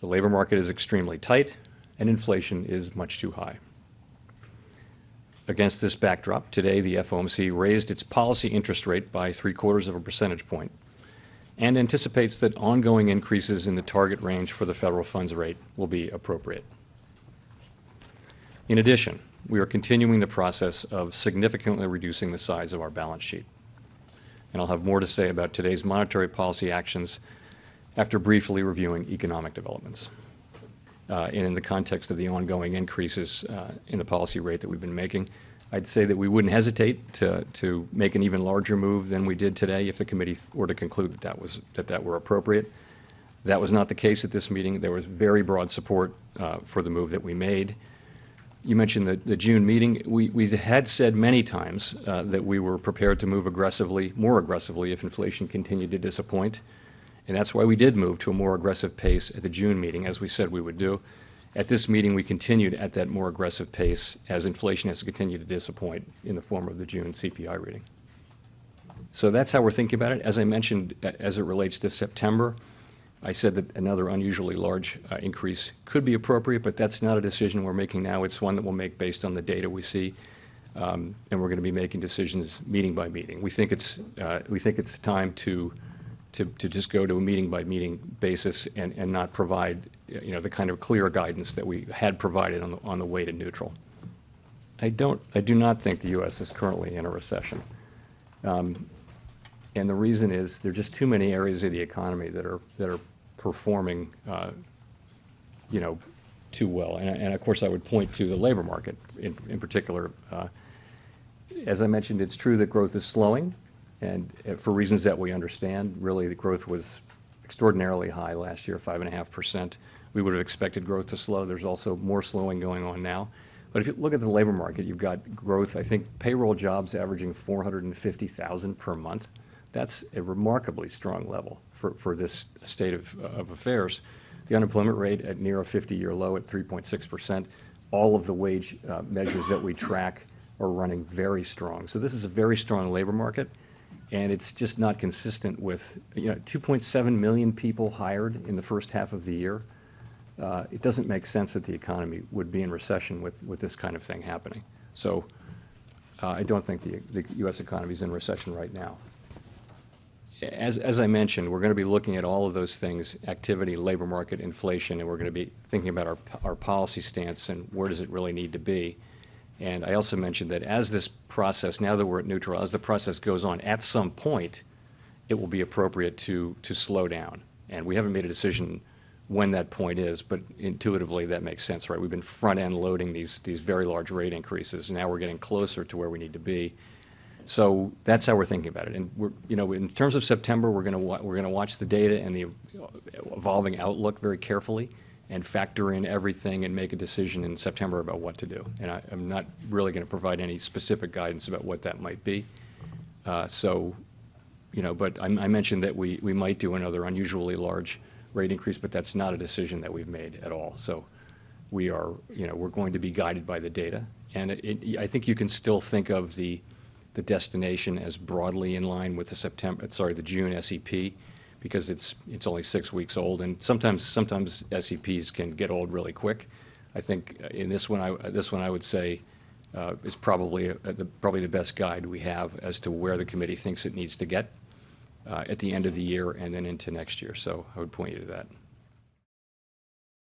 The labor market is extremely tight, and inflation is much too high. Against this backdrop, today the FOMC raised its policy interest rate by 0.75 of a percentage point and anticipates that ongoing increases in the target range for the federal funds rate will be appropriate. In addition, we are continuing the process of significantly reducing the size of our balance sheet. And I'll have more to say about today's monetary policy actions after briefly reviewing economic developments. And in the context of the ongoing increases in the policy rate that we've been making, I'd say that we wouldn't hesitate to make an even larger move than we did today if the committee were to conclude that were appropriate. That was not the case at this meeting. There was very broad support for the move that we made. You mentioned the June meeting. We had said many times that we were prepared to move more aggressively if inflation continued to disappoint. And that's why we did move to a more aggressive pace at the June meeting, as we said we would do. At this meeting, we continued at that more aggressive pace as inflation has continued to disappoint in the form of the June CPI reading. So that's how we're thinking about it. As I mentioned, as it relates to September, I said that another unusually large increase could be appropriate, but that's not a decision we're making now. It's one that we'll make based on the data we see, and we're going to be making decisions meeting by meeting. We think it's time to just go to a meeting-by-meeting basis and not provide, the kind of clear guidance that we had provided on the way to neutral. I do not think the U.S. is currently in a recession. And the reason is there are just too many areas of the economy that are performing, too well. And of course, I would point to the labor market in particular. As I mentioned, it's true that growth is slowing. And for reasons that we understand, really the growth was extraordinarily high last year, 5.5%. We would have expected growth to slow. There's also more slowing going on now. But if you look at the labor market, you've got growth, I think payroll jobs averaging 450,000 per month. That's a remarkably strong level for this state of affairs. The unemployment rate at near a 50-year low at 3.6%. All of the wage measures that we track are running very strong. So this is a very strong labor market. And it's just not consistent with 2.7 million people hired in the first half of the year. It doesn't make sense that the economy would be in recession with this kind of thing happening. So I don't think the U.S. economy is in recession right now. As I mentioned, we're going to be looking at all of those things: activity, labor market, inflation, and we're going to be thinking about our policy stance and where does it really need to be. And I also mentioned that as this process, now that we're at neutral, as the process goes on, at some point, it will be appropriate to slow down. And we haven't made a decision when that point is, but intuitively that makes sense, right? We've been front-end loading these very large rate increases, and now we're getting closer to where we need to be. So that's how we're thinking about it. And in terms of September, we're going to watch the data and the evolving outlook very carefully, and factor in everything and make a decision in September about what to do. And I'm not really going to provide any specific guidance about what that might be. But I mentioned that we might do another unusually large rate increase, but that's not a decision that we've made at all. So we're going to be guided by the data. And I think you can still think of the destination as broadly in line with the June SEP, because it's only 6 weeks old, and sometimes SEPs can get old really quick. I think in this one I would say is probably the best guide we have as to where the committee thinks it needs to get at the end of the year and then into next year. So I would point you to that.